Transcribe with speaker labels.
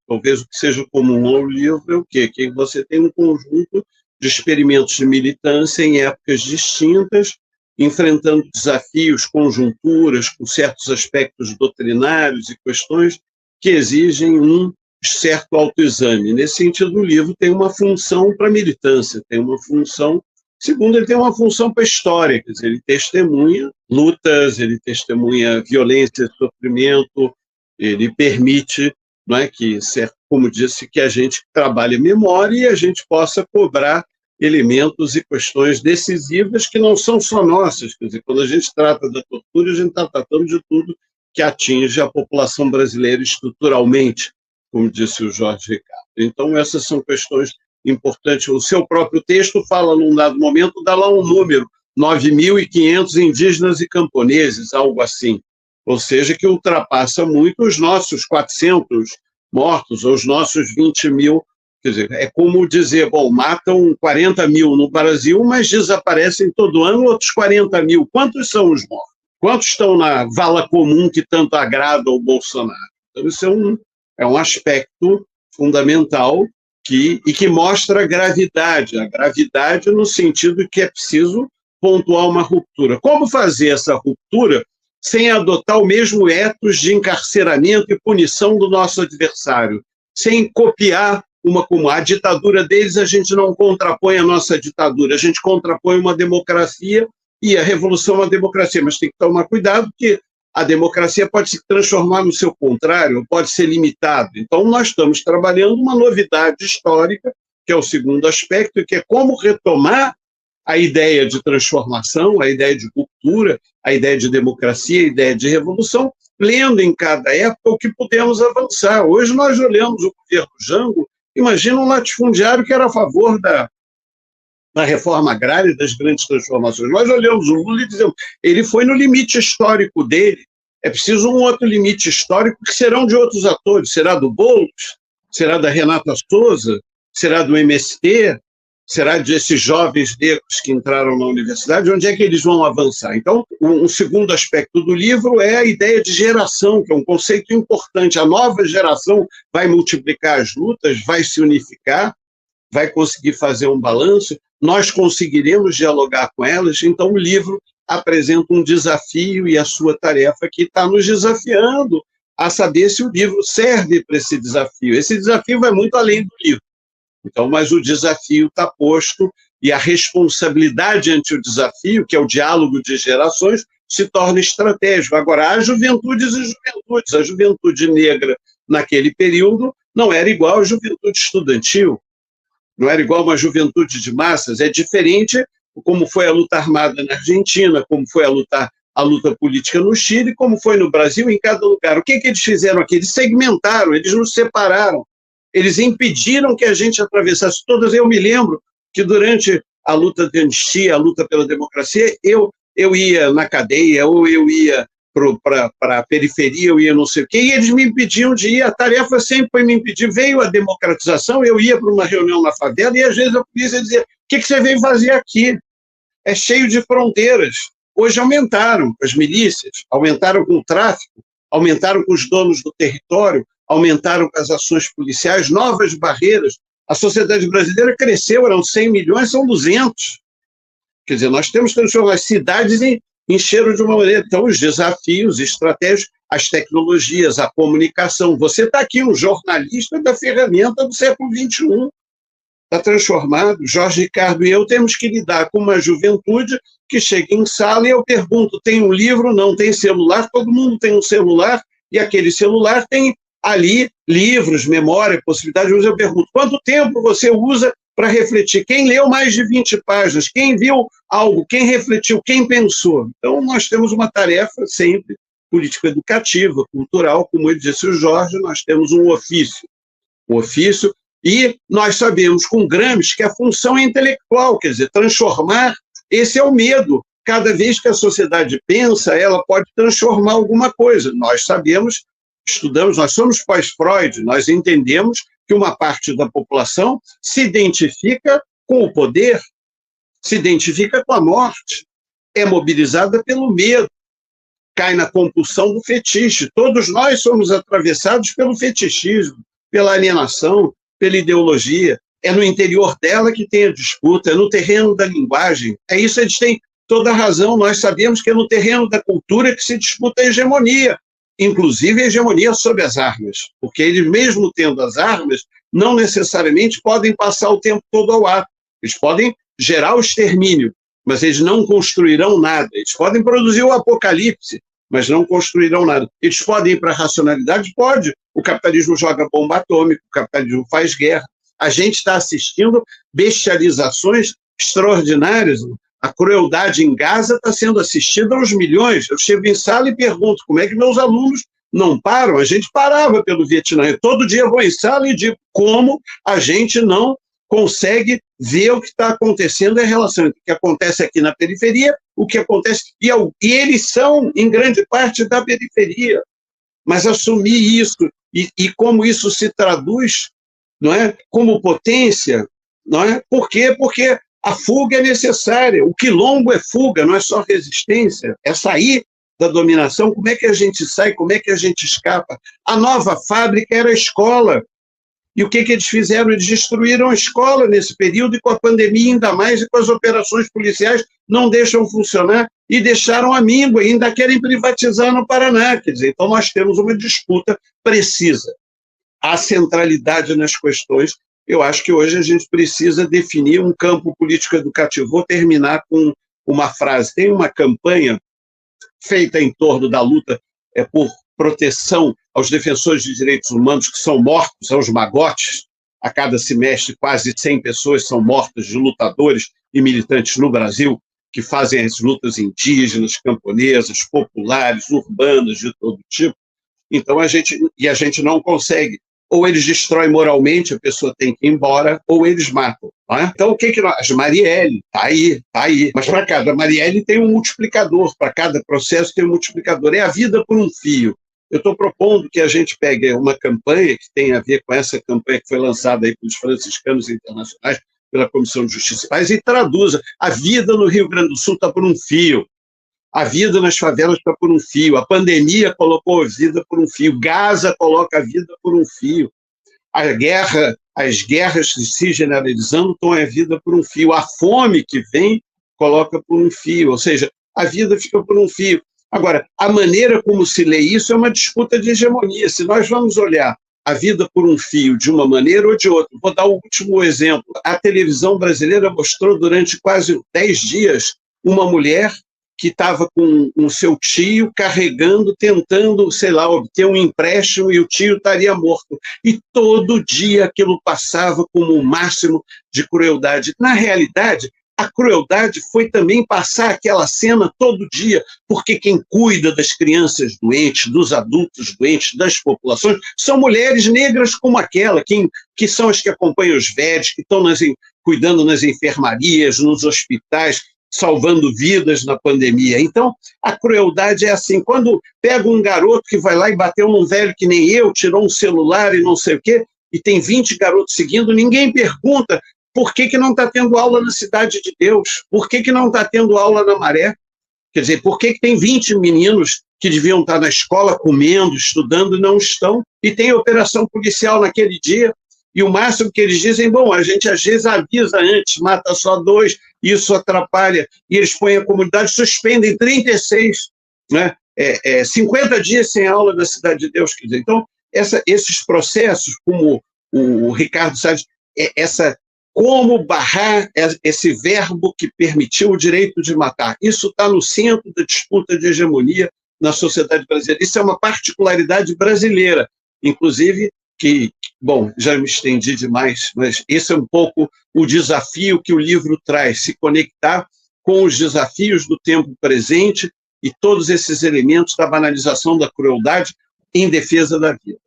Speaker 1: Talvez o que seja comum ao livro é o quê? Que você tem um conjunto de experimentos de militância em épocas distintas, enfrentando desafios, conjunturas, com certos aspectos doutrinários e questões que exigem um certo autoexame. Nesse sentido, o livro tem uma função para a militância, tem uma função. Segundo, ele tem uma função para a história, quer dizer, ele testemunha lutas, ele testemunha violência, sofrimento, ele permite, não é, que, como disse, que a gente trabalhe a memória e a gente possa cobrar elementos e questões decisivas que não são só nossas. Quer dizer, quando a gente trata da tortura, a gente está tratando de tudo que atinge a população brasileira estruturalmente, como disse o Jorge Ricardo. Então, essas são questões importante. O seu próprio texto fala, num dado momento, dá lá um número, 9.500 indígenas e camponeses, algo assim. Ou seja, que ultrapassa muito os nossos 400 mortos, ou os nossos 20 mil. Quer dizer, é como dizer, bom, matam 40 mil no Brasil, mas desaparecem todo ano outros 40 mil. Quantos são os mortos? Quantos estão na vala comum que tanto agrada ao Bolsonaro? Então, isso é um aspecto fundamental que mostra a gravidade no sentido que é preciso pontuar uma ruptura. Como fazer essa ruptura sem adotar o mesmo ethos de encarceramento e punição do nosso adversário, sem copiar como a ditadura deles, a gente não contrapõe a nossa ditadura, a gente contrapõe uma democracia e a revolução é uma democracia, mas tem que tomar cuidado porque a democracia pode se transformar no seu contrário, pode ser limitada. Então, nós estamos trabalhando uma novidade histórica, que é o segundo aspecto, que é como retomar a ideia de transformação, a ideia de cultura, a ideia de democracia, a ideia de revolução, lendo em cada época o que pudemos avançar. Hoje nós olhamos o governo Jango, imagina um latifundiário que era a favor da reforma agrária e das grandes transformações. Nós olhamos o Lula e dizemos, ele foi no limite histórico dele, é preciso um outro limite histórico que serão de outros atores, será do Boulos, será da Renata Souza, será do MST, será desses jovens negros que entraram na universidade, onde é que eles vão avançar? Então, um segundo aspecto do livro é a ideia de geração, que é um conceito importante. A nova geração vai multiplicar as lutas, vai se unificar, vai conseguir fazer um balanço, nós conseguiremos dialogar com elas, então o livro apresenta um desafio e a sua tarefa que está nos desafiando a saber se o livro serve para esse desafio. Esse desafio vai muito além do livro. Então, mas o desafio está posto e a responsabilidade ante o desafio, que é o diálogo de gerações, se torna estratégico. Agora, há juventudes e juventudes. A juventude negra, naquele período, não era igual à juventude estudantil, não era igual a uma juventude de massas, é diferente como foi a luta armada na Argentina, como foi a luta política no Chile, como foi no Brasil, em cada lugar. O que eles fizeram aqui? Eles segmentaram, eles nos separaram, eles impediram que a gente atravessasse todas. Eu me lembro que durante a luta de anistia, a luta pela democracia, eu ia na cadeia, ou eu ia para a periferia, eu ia não sei o quê, e eles me impediam de ir. A tarefa sempre foi me impedir. Veio a democratização, eu ia para uma reunião na favela, e às vezes a polícia dizia, o que você veio fazer aqui? É cheio de fronteiras. Hoje aumentaram as milícias, aumentaram com o tráfico, aumentaram com os donos do território, aumentaram com as ações policiais, novas barreiras. A sociedade brasileira cresceu, eram 100 milhões, são 200. Quer dizer, nós temos que transformar as cidades encheram de uma maneira. Então, os desafios, estratégias, as tecnologias, a comunicação. Você está aqui, um jornalista da ferramenta do século XXI. Está transformado. Jorge Ricardo e eu temos que lidar com uma juventude que chega em sala e eu pergunto, tem um livro? Não, tem celular? Todo mundo tem um celular e aquele celular tem ali livros, memória, possibilidades. Mas eu pergunto, quanto tempo você usa para refletir? Quem leu mais de 20 páginas? Quem viu algo? Quem refletiu? Quem pensou? Então, nós temos uma tarefa sempre político-educativa, cultural, como ele disse o Jorge, nós temos um ofício. E nós sabemos com Gramsci que a função é intelectual, quer dizer, transformar, esse é o medo. Cada vez que a sociedade pensa, ela pode transformar alguma coisa. Nós sabemos, estudamos, nós somos pós-Freud, nós entendemos que uma parte da população se identifica com o poder, se identifica com a morte, é mobilizada pelo medo, cai na compulsão do fetiche. Todos nós somos atravessados pelo fetichismo. pela alienação, pela ideologia. É no interior dela que tem a disputa, é no terreno da linguagem. É isso, eles têm toda a razão. Nós sabemos que é no terreno da cultura que se disputa a hegemonia, inclusive a hegemonia sobre as armas, porque eles, mesmo tendo as armas, não necessariamente podem passar o tempo todo ao ar. Eles podem gerar o extermínio, mas eles não construirão nada. Eles podem produzir o apocalipse, mas não construirão nada. Eles podem ir para a racionalidade? Pode. O capitalismo joga bomba atômica, o capitalismo faz guerra. A gente está assistindo bestializações extraordinárias. A crueldade em Gaza está sendo assistida aos milhões. Eu chego em sala e pergunto como é que meus alunos não param. A gente parava pelo Vietnã. Eu todo dia vou em sala e digo como a gente não consegue ver o que está acontecendo em relação ao que acontece aqui na periferia, o que acontece... E eles são, em grande parte, da periferia. Mas assumir isso e como isso se traduz, não é, como potência, não é? Por quê? Porque a fuga é necessária. O quilombo é fuga, não é só resistência. É sair da dominação. Como é que a gente sai? Como é que a gente escapa? A nova fábrica era a escola. E o que eles fizeram? Eles destruíram a escola nesse período, e com a pandemia ainda mais, e com as operações policiais não deixam funcionar, e deixaram a míngua, e ainda querem privatizar no Paraná. Quer dizer, então nós temos uma disputa precisa. A centralidade nas questões, eu acho que hoje a gente precisa definir um campo político-educativo. Vou terminar com uma frase. Tem uma campanha feita em torno da luta por proteção aos defensores de direitos humanos que são mortos, aos magotes. A cada semestre, quase 100 pessoas são mortas de lutadores e militantes no Brasil que fazem as lutas indígenas, camponesas, populares, urbanas, de todo tipo. Então, a gente não consegue. Ou eles destroem moralmente, a pessoa tem que ir embora, ou eles matam. Não é? Então, o que nós... Marielle, está aí. Mas para cada Marielle tem um multiplicador, para cada processo tem um multiplicador. É a vida por um fio. Eu estou propondo que a gente pegue uma campanha que tem a ver com essa campanha que foi lançada aí pelos franciscanos internacionais, pela Comissão de Justiça e Paz, e traduza. A vida no Rio Grande do Sul está por um fio. A vida nas favelas está por um fio. A pandemia colocou a vida por um fio. Gaza coloca a vida por um fio. As guerras se generalizando estão a vida por um fio. A fome que vem coloca por um fio. Ou seja, a vida fica por um fio. Agora, a maneira como se lê isso é uma disputa de hegemonia. Se nós vamos olhar a vida por um fio de uma maneira ou de outra, vou dar o último exemplo. A televisão brasileira mostrou durante quase 10 dias uma mulher que estava com o seu tio carregando, tentando, sei lá, obter um empréstimo, e o tio estaria morto. E todo dia aquilo passava como o máximo de crueldade. Na realidade, a crueldade foi também passar aquela cena todo dia, porque quem cuida das crianças doentes, dos adultos doentes, das populações, são mulheres negras como aquela, que são as que acompanham os velhos, que estão cuidando nas enfermarias, nos hospitais, salvando vidas na pandemia. Então, a crueldade é assim. Quando pega um garoto que vai lá e bateu num velho que nem eu, tirou um celular e não sei o quê, e tem 20 garotos seguindo, ninguém pergunta por que não está tendo aula na Cidade de Deus, por que não está tendo aula na Maré. Quer dizer, por que tem 20 meninos que deviam estar na escola comendo, estudando, e não estão, e tem operação policial naquele dia, e o máximo que eles dizem, bom, a gente às vezes avisa antes, mata só 2, isso atrapalha, e eles põem a comunidade, suspendem 36, né? 50 dias sem aula da Cidade de Deus. Quer dizer, então, esses processos, como o Ricardo Salles, como barrar esse verbo que permitiu o direito de matar, isso está no centro da disputa de hegemonia na sociedade brasileira. Isso é uma particularidade brasileira, inclusive, bom, já me estendi demais, mas esse é um pouco o desafio que o livro traz, se conectar com os desafios do tempo presente e todos esses elementos da banalização da crueldade em defesa da vida.